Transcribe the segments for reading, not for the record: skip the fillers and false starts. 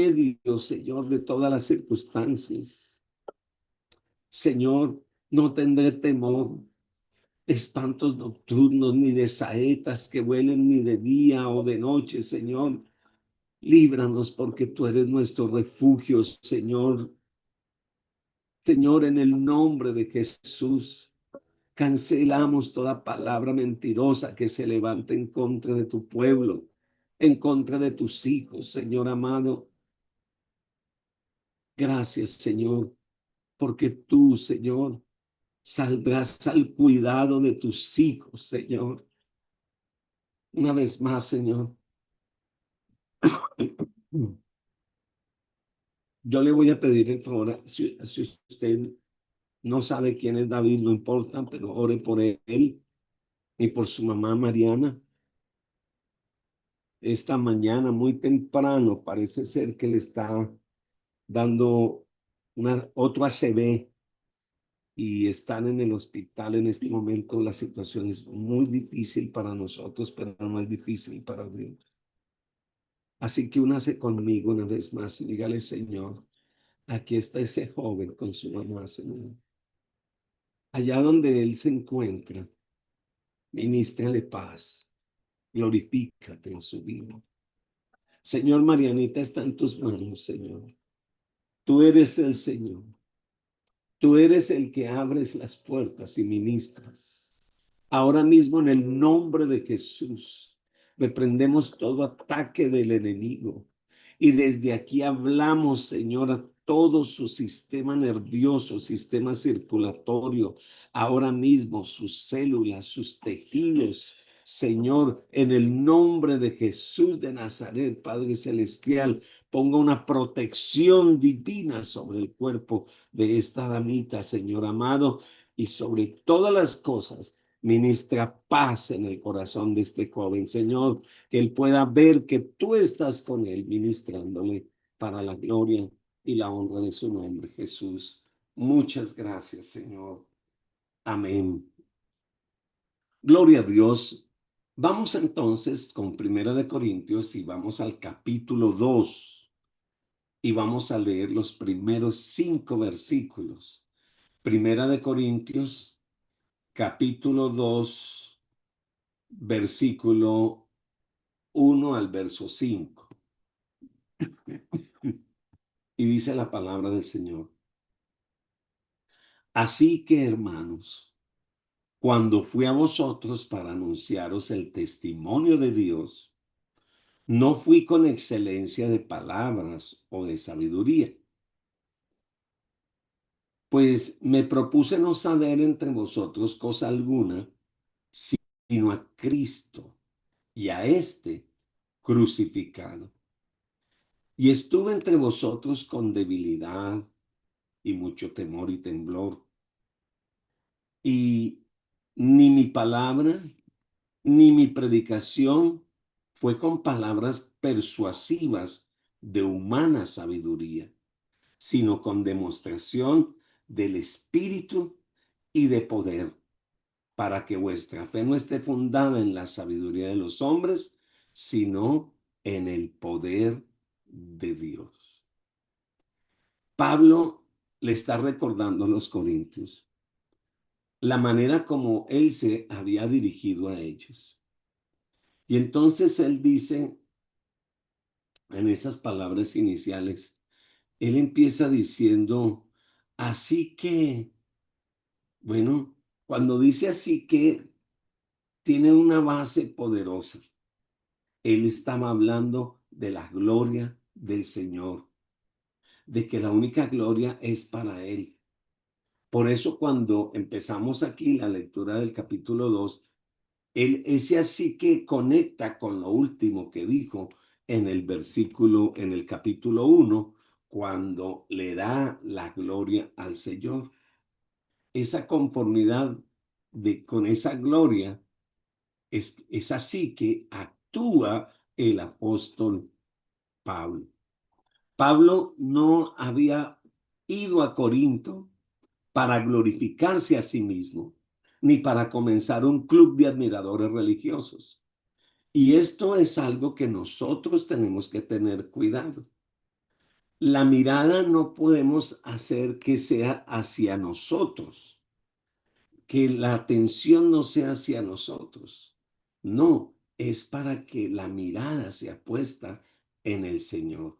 medio, Señor, de todas las circunstancias. Señor, no tendré temor de espantos nocturnos, ni de saetas que vuelen ni de día o de noche, Señor. Líbranos porque tú eres nuestro refugio, Señor. Señor, en el nombre de Jesús, cancelamos toda palabra mentirosa que se levante en contra de tu pueblo, en contra de tus hijos, Señor amado. Gracias, Señor, porque tú, Señor, saldrás al cuidado de tus hijos, Señor. Una vez más, Señor, yo le voy a pedir el favor, si usted no sabe quién es David, no importa, pero ore por él y por su mamá Mariana. Esta mañana, muy temprano, parece ser que le está dando otro ACV y están en el hospital en este momento. La situación es muy difícil para nosotros, pero no es difícil para Dios. Así que únase conmigo una vez más y dígale, Señor, aquí está ese joven con su mamá, Señor. Allá donde él se encuentra, ministrale paz, glorifícate en su vida. Señor, Marianita está en tus manos, Señor. Tú eres el Señor. Tú eres el que abres las puertas y ministras. Ahora mismo en el nombre de Jesús, reprendemos todo ataque del enemigo. Y desde aquí hablamos, Señor, a todo su sistema nervioso, sistema circulatorio, ahora mismo sus células, sus tejidos. Señor, en el nombre de Jesús de Nazaret, Padre Celestial, ponga una protección divina sobre el cuerpo de esta damita, Señor amado, y sobre todas las cosas ministra paz en el corazón de este joven, Señor, que él pueda ver que tú estás con él, ministrándole para la gloria y la honra de su nombre, Jesús. Muchas gracias, Señor. Amén. Gloria a Dios. Vamos entonces con Primera de Corintios y vamos al capítulo 2 y vamos a leer los primeros 5 versículos. Primera de Corintios, capítulo 2, versículo 1 al verso 5. Y dice la palabra del Señor. Así que, hermanos, cuando fui a vosotros para anunciaros el testimonio de Dios, no fui con excelencia de palabras o de sabiduría, pues me propuse no saber entre vosotros cosa alguna, sino a Cristo y a este crucificado. Y estuve entre vosotros con debilidad y mucho temor y temblor. Y ni mi palabra, ni mi predicación fue con palabras persuasivas de humana sabiduría, sino con demostración del Espíritu y de poder, para que vuestra fe no esté fundada en la sabiduría de los hombres, sino en el poder de Dios. Pablo le está recordando a los corintios la manera como él se había dirigido a ellos. Y entonces él dice, en esas palabras iniciales, él empieza diciendo, así que, bueno, cuando dice así que, tiene una base poderosa. Él estaba hablando de la gloria del Señor, de que la única gloria es para Él. Por eso cuando empezamos aquí la lectura del capítulo 2, ese así que conecta con lo último que dijo en el versículo, en el capítulo 1, cuando le da la gloria al Señor. Esa conformidad con esa gloria es así que actúa el apóstol Pablo. Pablo no había ido a Corinto para glorificarse a sí mismo, ni para comenzar un club de admiradores religiosos. Y esto es algo que nosotros tenemos que tener cuidado. La mirada no podemos hacer que sea hacia nosotros, que la atención no sea hacia nosotros. No, es para que la mirada sea puesta en el Señor.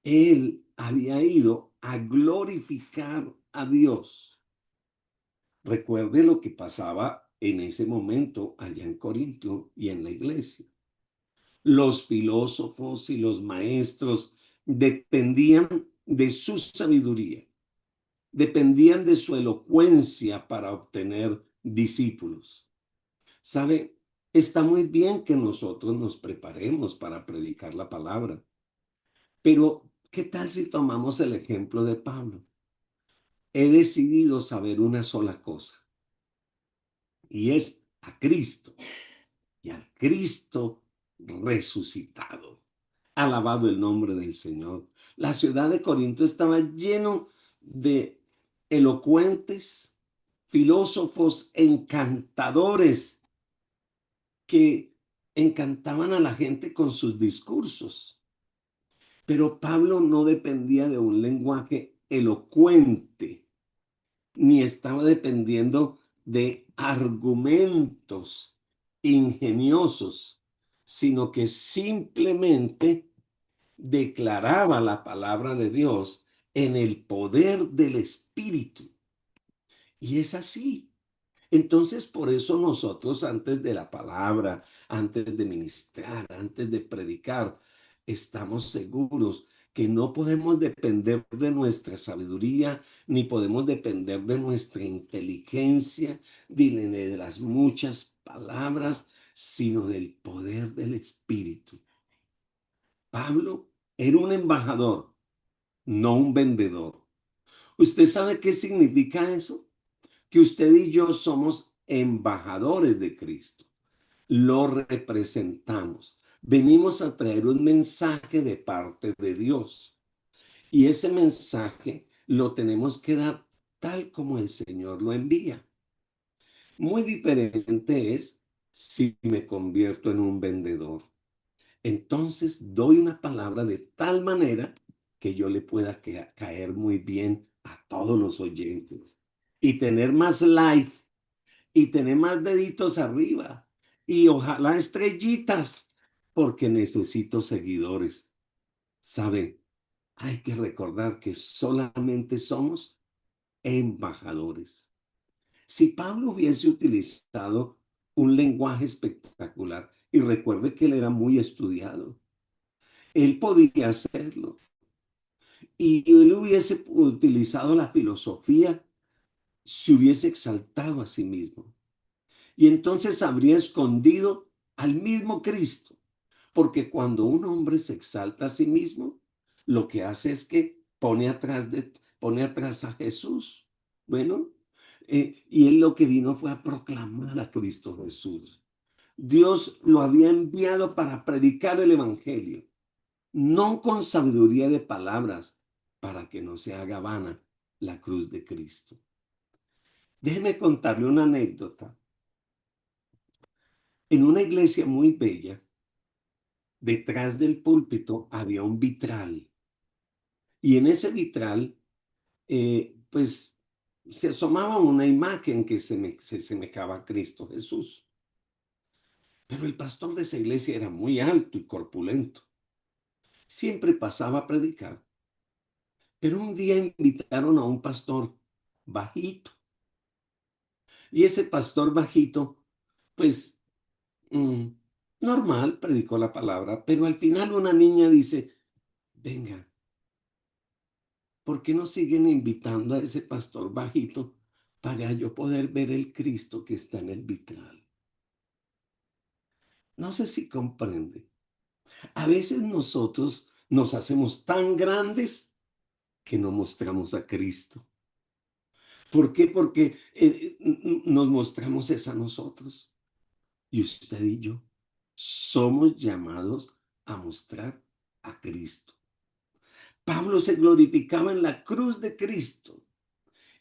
Él había ido a glorificar a Dios. Recuerde lo que pasaba en ese momento allá en Corinto y en la iglesia. Los filósofos y los maestros dependían de su sabiduría, dependían de su elocuencia para obtener discípulos. ¿Sabe? Está muy bien que nosotros nos preparemos para predicar la palabra, pero ¿qué tal si tomamos el ejemplo de Pablo? He decidido saber una sola cosa, y es a Cristo y al Cristo resucitado. Alabado el nombre del Señor. La ciudad de Corinto estaba lleno de elocuentes, filósofos, encantadores que encantaban a la gente con sus discursos. Pero Pablo no dependía de un lenguaje elocuente, ni estaba dependiendo de argumentos ingeniosos, sino que simplemente declaraba la palabra de Dios en el poder del Espíritu. Y es así. Entonces, por eso nosotros antes de la palabra, antes de ministrar, antes de predicar, estamos seguros que no podemos depender de nuestra sabiduría, ni podemos depender de nuestra inteligencia, ni de las muchas palabras, sino del poder del Espíritu. Pablo era un embajador, no un vendedor. ¿Usted sabe qué significa eso? Que usted y yo somos embajadores de Cristo. Lo representamos. Venimos a traer un mensaje de parte de Dios. Y ese mensaje lo tenemos que dar tal como el Señor lo envía. Muy diferente es si me convierto en un vendedor. Entonces doy una palabra de tal manera que yo le pueda caer muy bien a todos los oyentes y tener más life y tener más deditos arriba y ojalá estrellitas porque necesito seguidores. ¿Saben? Hay que recordar que solamente somos embajadores. Si Pablo hubiese utilizado un lenguaje espectacular, y recuerde que él era muy estudiado, él podía hacerlo. Y él hubiese utilizado la filosofía, se hubiese exaltado a sí mismo. Y entonces habría escondido al mismo Cristo. Porque cuando un hombre se exalta a sí mismo, lo que hace es que pone atrás a Jesús. Bueno, y él lo que vino fue a proclamar a Cristo Jesús. Dios lo había enviado para predicar el Evangelio, no con sabiduría de palabras, para que no se haga vana la cruz de Cristo. Déjeme contarle una anécdota. En una iglesia muy bella, detrás del púlpito había un vitral. Y en ese vitral, pues, se asomaba una imagen que se semejaba a Cristo Jesús. Pero el pastor de esa iglesia era muy alto y corpulento. Siempre pasaba a predicar. Pero un día invitaron a un pastor bajito. Y ese pastor bajito, pues, mm, normal, predicó la palabra. Pero al final una niña dice, venga, ¿por qué no siguen invitando a ese pastor bajito para yo poder ver el Cristo que está en el vitral? No sé si comprende. A veces nosotros nos hacemos tan grandes que no mostramos a Cristo. ¿Por qué? Porque nos mostramos es a nosotros. Y usted y yo somos llamados a mostrar a Cristo. Pablo se glorificaba en la cruz de Cristo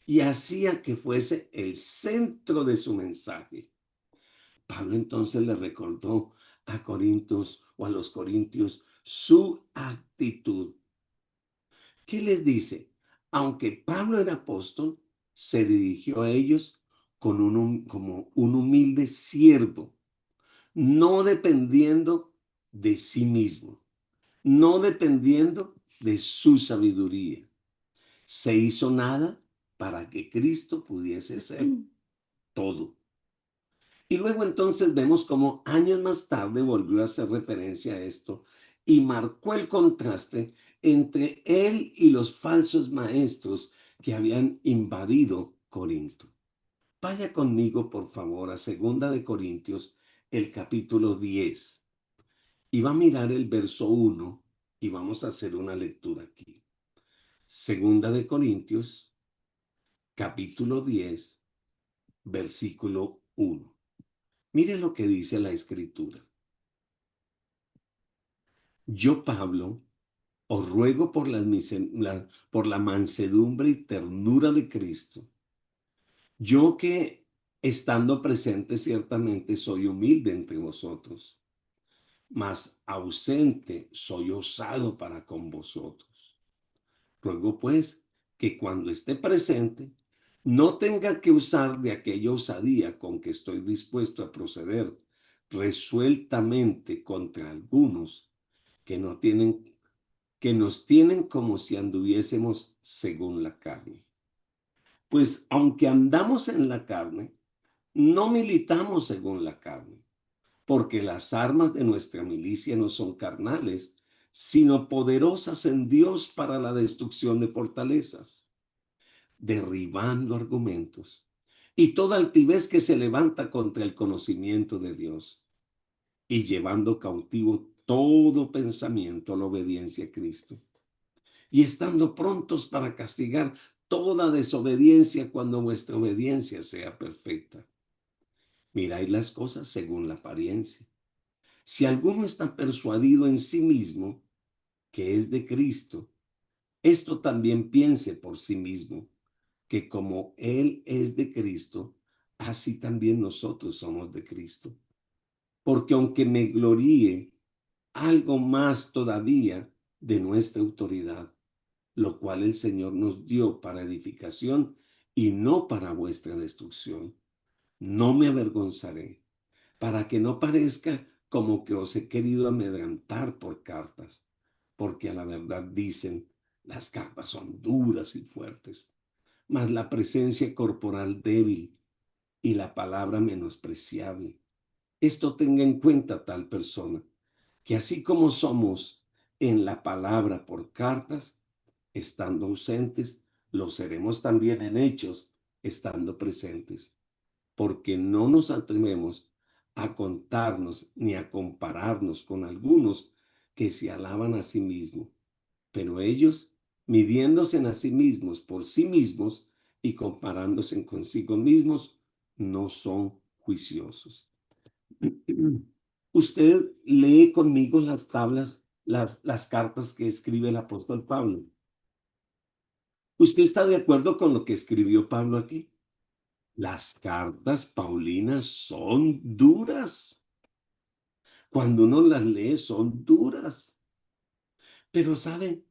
y hacía que fuese el centro de su mensaje. Pablo entonces le recordó a Corintios o a los corintios su actitud. ¿Qué les dice? Aunque Pablo era apóstol, se dirigió a ellos como un humilde siervo, no dependiendo de sí mismo, no dependiendo de su sabiduría. Se hizo nada para que Cristo pudiese ser todo. Y luego entonces vemos cómo años más tarde volvió a hacer referencia a esto y marcó el contraste entre él y los falsos maestros que habían invadido Corinto. Vaya conmigo, por favor, a Segunda de Corintios, el capítulo 10, y va a mirar el verso 1 y vamos a hacer una lectura aquí. Segunda de Corintios, capítulo 10, versículo 1. Mire lo que dice la escritura. Yo, Pablo, os ruego por la mansedumbre y ternura de Cristo. Yo que, estando presente, ciertamente soy humilde entre vosotros, mas ausente soy osado para con vosotros. Ruego pues que cuando esté presente, no tenga que usar de aquella osadía con que estoy dispuesto a proceder resueltamente contra algunos que no tienen que nos tienen como si anduviésemos según la carne. Pues aunque andamos en la carne, no militamos según la carne, porque las armas de nuestra milicia no son carnales, sino poderosas en Dios para la destrucción de fortalezas, derribando argumentos y toda altivez que se levanta contra el conocimiento de Dios, y llevando cautivo todo pensamiento a la obediencia a Cristo, y estando prontos para castigar toda desobediencia cuando vuestra obediencia sea perfecta. Miráis las cosas según la apariencia. Si alguno está persuadido en sí mismo que es de Cristo, esto también piense por sí mismo, que como Él es de Cristo, así también nosotros somos de Cristo. Porque aunque me gloríe algo más todavía de nuestra autoridad, lo cual el Señor nos dio para edificación y no para vuestra destrucción. No me avergonzaré, para que no parezca como que os he querido amedrentar por cartas, porque a la verdad dicen, las cartas son duras y fuertes, mas la presencia corporal débil y la palabra menospreciable. Esto tenga en cuenta tal persona, que así como somos en la palabra por cartas, estando ausentes, lo seremos también en hechos, estando presentes, porque no nos atrevemos a contarnos ni a compararnos con algunos que se alaban a sí mismos, pero ellos, midiéndose a sí mismos por sí mismos y comparándose consigo mismos, no son juiciosos. Usted lee conmigo las tablas, las cartas que escribe el apóstol Pablo. ¿Usted está de acuerdo con lo que escribió Pablo aquí? Las cartas paulinas son duras. Cuando uno las lee, son duras. Pero ¿saben?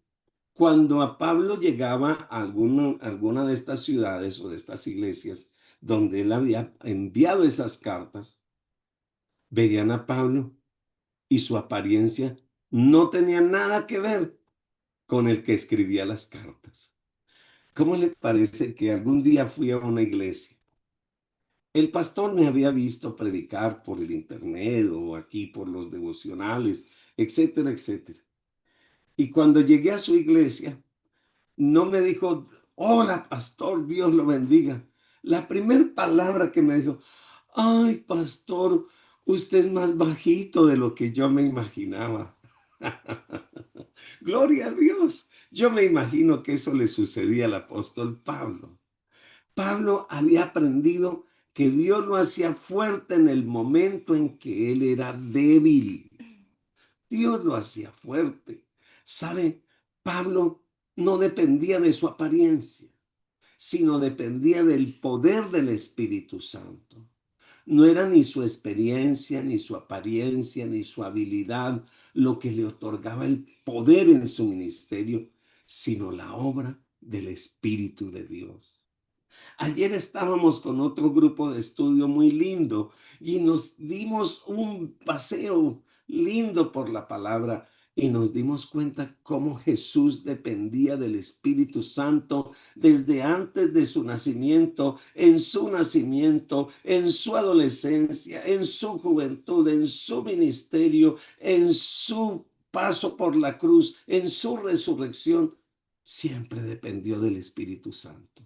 Cuando a Pablo llegaba a alguna de estas ciudades o de estas iglesias donde él había enviado esas cartas, veían a Pablo y su apariencia no tenía nada que ver con el que escribía las cartas. ¿Cómo le parece que algún día fui a una iglesia? El pastor me había visto predicar por el internet o aquí por los devocionales, etcétera, etcétera. Y cuando llegué a su iglesia, no me dijo, hola, pastor, Dios lo bendiga. La primera palabra que me dijo, ay, pastor, usted es más bajito de lo que yo me imaginaba. Gloria a Dios. Yo me imagino que eso le sucedía al apóstol Pablo. Pablo había aprendido que Dios lo hacía fuerte en el momento en que él era débil. Dios lo hacía fuerte. ¿Sabe? Pablo no dependía de su apariencia, sino dependía del poder del Espíritu Santo. No era ni su experiencia, ni su apariencia, ni su habilidad lo que le otorgaba el poder en su ministerio, sino la obra del Espíritu de Dios. Ayer estábamos con otro grupo de estudio muy lindo y nos dimos un paseo lindo por la palabra y nos dimos cuenta cómo Jesús dependía del Espíritu Santo desde antes de su nacimiento, en su adolescencia, en su juventud, en su ministerio, en su paso por la cruz, en su resurrección. Siempre dependió del Espíritu Santo.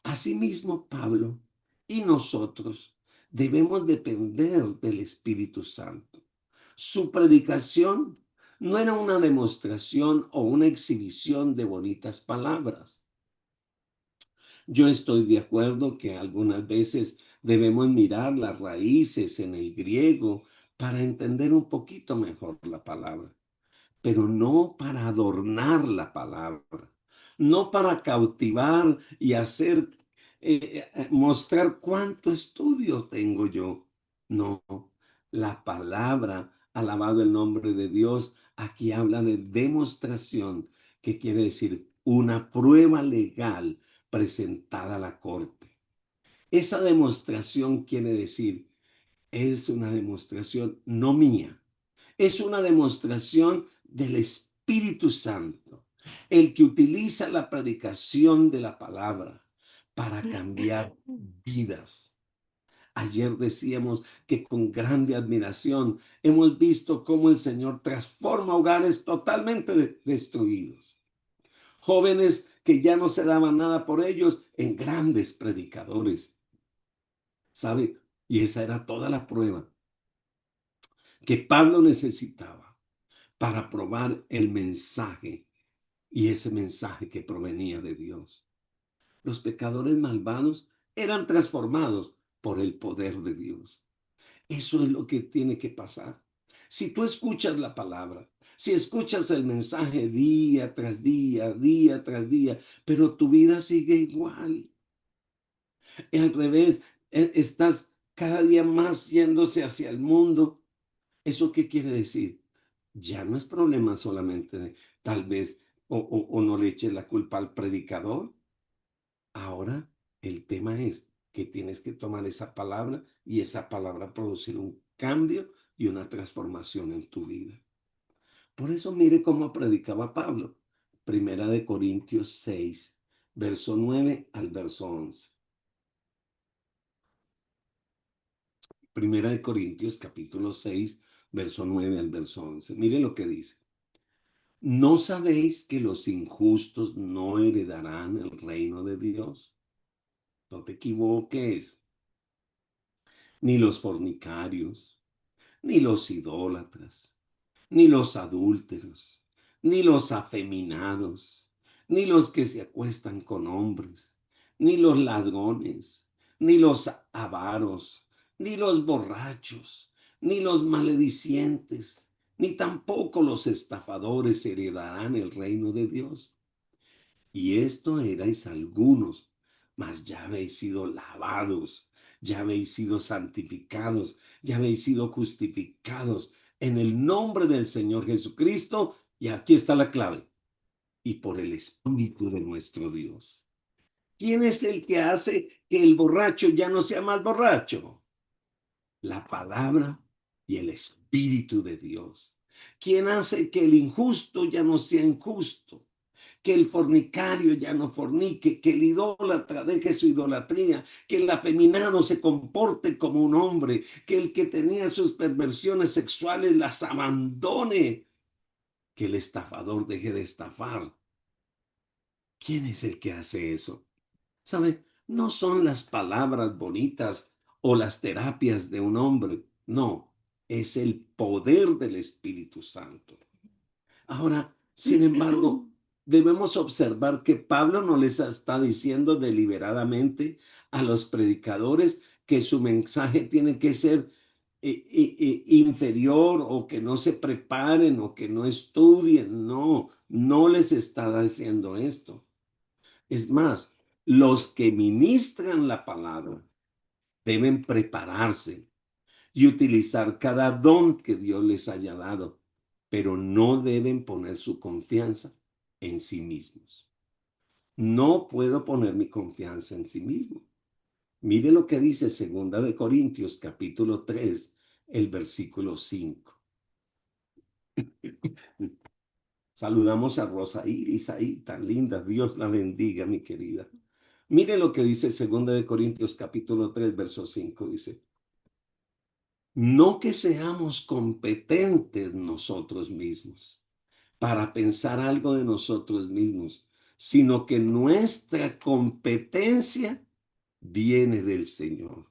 Asimismo, Pablo y nosotros debemos depender del Espíritu Santo. Su predicación no era una demostración o una exhibición de bonitas palabras. Yo estoy de acuerdo que algunas veces debemos mirar las raíces en el griego para entender un poquito mejor la palabra, pero no para adornar la palabra, no para cautivar y hacer, mostrar cuánto estudio tengo yo. No, la palabra, alabado el nombre de Dios, aquí habla de demostración, que quiere decir una prueba legal presentada a la corte. Esa demostración quiere decir, es una demostración no mía, es una demostración del Espíritu Santo, el que utiliza la predicación de la palabra para cambiar vidas. Ayer decíamos que con grande admiración hemos visto cómo el Señor transforma hogares totalmente destruidos. Jóvenes que ya no se daban nada por ellos en grandes predicadores. ¿Sabe? Y esa era toda la prueba que Pablo necesitaba para probar el mensaje, y ese mensaje que provenía de Dios. Los pecadores malvados eran transformados por el poder de Dios. Eso es lo que tiene que pasar. Si tú escuchas la palabra, si escuchas el mensaje día tras día, pero tu vida sigue igual, y al revés, estás cada día más yéndose hacia el mundo. ¿Eso qué quiere decir? Ya no es problema solamente de tal vez o no le eches la culpa al predicador. Ahora el tema es que tienes que tomar esa palabra y esa palabra producir un cambio y una transformación en tu vida. Por eso mire cómo predicaba Pablo. Primera de Corintios 6, verso 9 al verso 11. Primera de Corintios capítulo 6, verso 9 al verso 11. Mire lo que dice. ¿No sabéis que los injustos no heredarán el reino de Dios? No te equivoques. Ni los fornicarios, ni los idólatras, ni los adúlteros, ni los afeminados, ni los que se acuestan con hombres, ni los ladrones, ni los avaros, ni los borrachos, ni los maledicientes, ni tampoco los estafadores heredarán el reino de Dios. Y esto erais algunos, mas ya habéis sido lavados, ya habéis sido santificados, ya habéis sido justificados en el nombre del Señor Jesucristo. Y aquí está la clave. Y por el Espíritu de nuestro Dios. ¿Quién es el que hace que el borracho ya no sea más borracho? La palabra y el Espíritu de Dios. ¿Quién hace que el injusto ya no sea injusto? Que el fornicario ya no fornique, que el idólatra deje su idolatría, que el afeminado se comporte como un hombre, que el que tenía sus perversiones sexuales las abandone, que el estafador deje de estafar. ¿Quién es el que hace eso? ¿Sabe? No son las palabras bonitas o las terapias de un hombre, no, es el poder del Espíritu Santo. Ahora, sin embargo, debemos observar que Pablo no les está diciendo deliberadamente a los predicadores que su mensaje tiene que ser inferior o que no se preparen o que no estudien. No, no les está diciendo esto. Es más, los que ministran la palabra deben prepararse y utilizar cada don que Dios les haya dado, pero no deben poner su confianza en sí mismos. No puedo poner mi confianza en sí mismo. Mire lo que dice 2 Corintios, capítulo 3, el versículo 5. Saludamos a Rosa Iris ahí, tan linda. Dios la bendiga, mi querida. Mire lo que dice 2 Corintios, capítulo 3, verso 5. Dice, no que seamos competentes nosotros mismos para pensar algo de nosotros mismos, sino que nuestra competencia viene del Señor.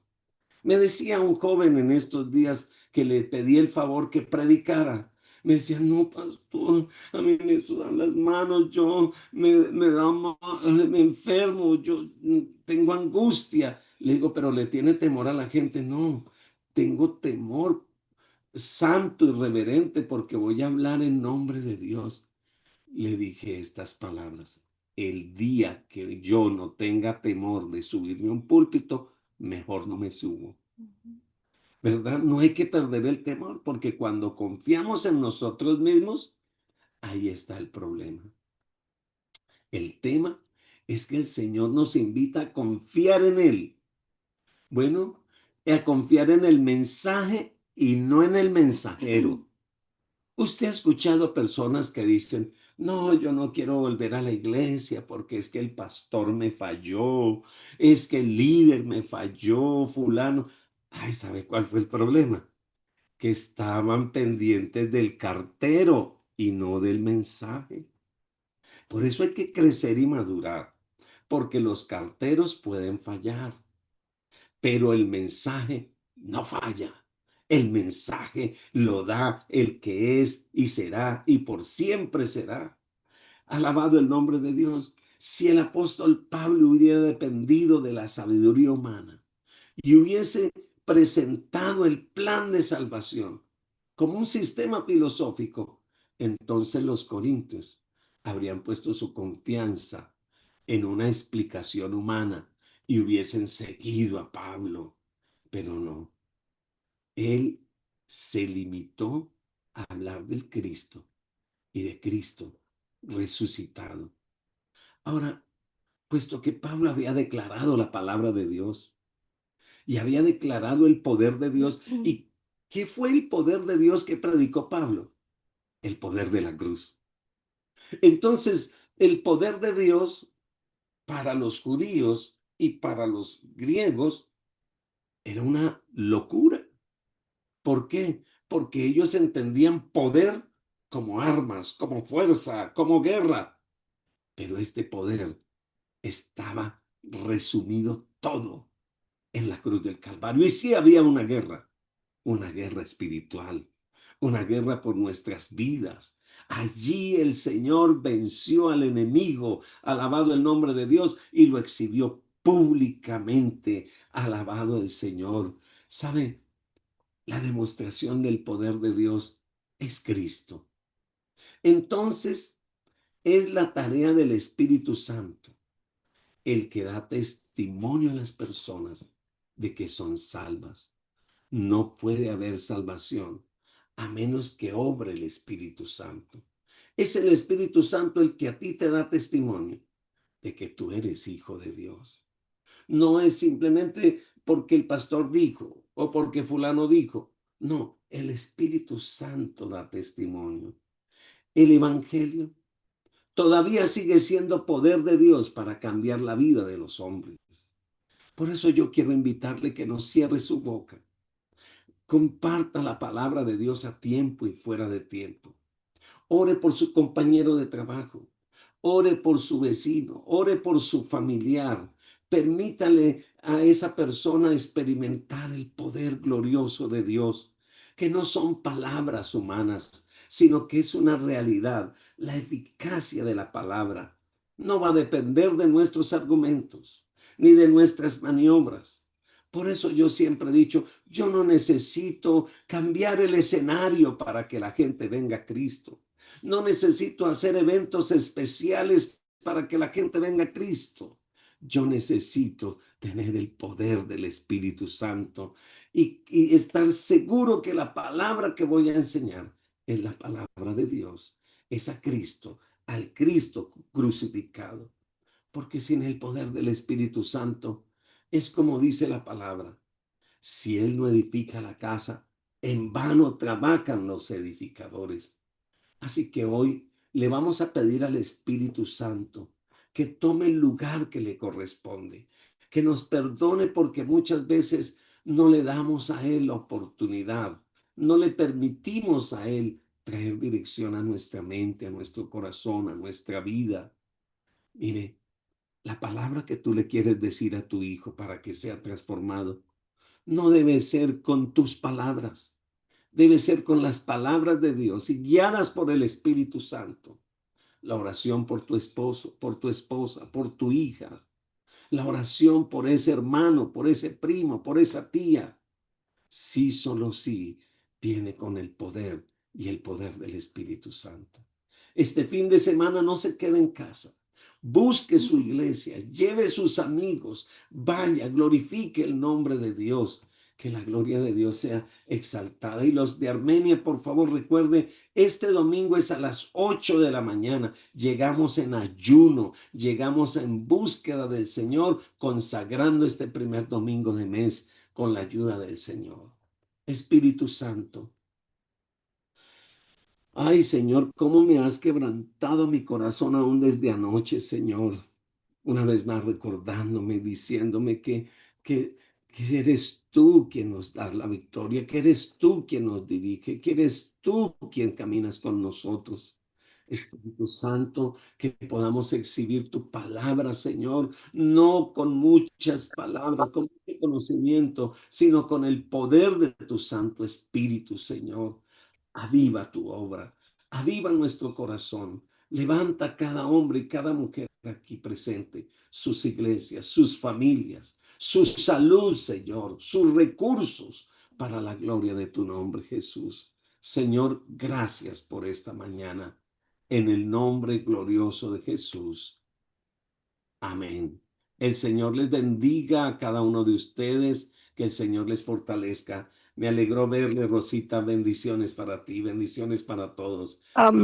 Me decía un joven en estos días que le pedí el favor que predicara. Me decía, no, pastor, a mí me sudan las manos, me enfermo, yo tengo angustia. Le digo, pero le tiene temor a la gente. No, tengo temor santo y reverente porque voy a hablar en nombre de Dios. Le dije estas palabras. El día que yo no tenga temor de subirme a un púlpito, mejor no me subo. ¿Verdad? No hay que perder el temor, porque cuando confiamos en nosotros mismos, ahí está el problema. El tema es que el Señor nos invita a confiar en Él. Bueno, a confiar en el mensaje y no en el mensajero. Usted ha escuchado personas que dicen, no, yo no quiero volver a la iglesia porque es que el pastor me falló, es que el líder me falló, fulano. Ay, ¿sabe cuál fue el problema? Que estaban pendientes del cartero y no del mensaje. Por eso hay que crecer y madurar, porque los carteros pueden fallar, pero el mensaje no falla. El mensaje lo da el que es y será y por siempre será. Alabado el nombre de Dios. Si el apóstol Pablo hubiera dependido de la sabiduría humana y hubiese presentado el plan de salvación como un sistema filosófico, entonces los corintios habrían puesto su confianza en una explicación humana y hubiesen seguido a Pablo. Pero no, él se limitó a hablar del Cristo y de Cristo resucitado. Ahora, puesto que Pablo había declarado la palabra de Dios y había declarado el poder de Dios, ¿y qué fue el poder de Dios que predicó Pablo? El poder de la cruz. Entonces, el poder de Dios para los judíos y para los griegos era una locura. ¿Por qué? Porque ellos entendían poder como armas, como fuerza, como guerra. Pero este poder estaba resumido todo en la cruz del Calvario. Y sí había una guerra espiritual, una guerra por nuestras vidas. Allí el Señor venció al enemigo, alabado el nombre de Dios, y lo exhibió públicamente, alabado el Señor. ¿Sabe? La demostración del poder de Dios es Cristo. Entonces, es la tarea del Espíritu Santo el que da testimonio a las personas de que son salvas. No puede haber salvación a menos que obre el Espíritu Santo. Es el Espíritu Santo el que a ti te da testimonio de que tú eres hijo de Dios. No es simplemente porque el pastor dijo o porque fulano dijo. No, el Espíritu Santo da testimonio. El Evangelio todavía sigue siendo poder de Dios para cambiar la vida de los hombres. Por eso yo quiero invitarle que no cierre su boca. Comparta la palabra de Dios a tiempo y fuera de tiempo. Ore por su compañero de trabajo. Ore por su vecino. Ore por su familiar. Permítale a esa persona experimentar el poder glorioso de Dios, que no son palabras humanas, sino que es una realidad. La eficacia de la palabra no va a depender de nuestros argumentos ni de nuestras maniobras. Por eso yo siempre he dicho, yo no necesito cambiar el escenario para que la gente venga a Cristo. No necesito hacer eventos especiales para que la gente venga a Cristo. Yo necesito tener el poder del Espíritu Santo y estar seguro que la palabra que voy a enseñar es la palabra de Dios, es a Cristo, al Cristo crucificado. Porque sin el poder del Espíritu Santo es como dice la palabra: si Él no edifica la casa, en vano trabajan los edificadores. Así que hoy le vamos a pedir al Espíritu Santo que tome el lugar que le corresponde, que nos perdone porque muchas veces no le damos a Él la oportunidad, no le permitimos a Él traer dirección a nuestra mente, a nuestro corazón, a nuestra vida. Mire, la palabra que tú le quieres decir a tu hijo para que sea transformado no debe ser con tus palabras, debe ser con las palabras de Dios y guiadas por el Espíritu Santo. La oración por tu esposo, por tu esposa, por tu hija. La oración por ese hermano, por ese primo, por esa tía. Sí, solo sí, viene con el poder y el poder del Espíritu Santo. Este fin de semana no se quede en casa. Busque su iglesia, lleve sus amigos, vaya, glorifique el nombre de Dios. Que la gloria de Dios sea exaltada. Y los de Armenia, por favor, recuerde, este domingo es a las 8 de la mañana. Llegamos en ayuno, llegamos en búsqueda del Señor, consagrando este primer domingo de mes con la ayuda del Señor. Espíritu Santo. Ay, Señor, cómo me has quebrantado mi corazón aún desde anoche, Señor. Una vez más recordándome, diciéndome que eres tú quien nos da la victoria, que eres tú quien nos dirige, que eres tú quien caminas con nosotros. Espíritu Santo, que podamos exhibir tu palabra, Señor, no con muchas palabras, con mucho conocimiento, sino con el poder de tu Santo Espíritu, Señor. Aviva tu obra, aviva nuestro corazón, levanta cada hombre y cada mujer aquí presente, sus iglesias, sus familias, su salud, Señor, sus recursos para la gloria de tu nombre, Jesús. Señor, gracias por esta mañana. En el nombre glorioso de Jesús. Amén. El Señor les bendiga a cada uno de ustedes, que el Señor les fortalezca. Me alegró verle, Rosita. Bendiciones para ti, bendiciones para todos. Amén.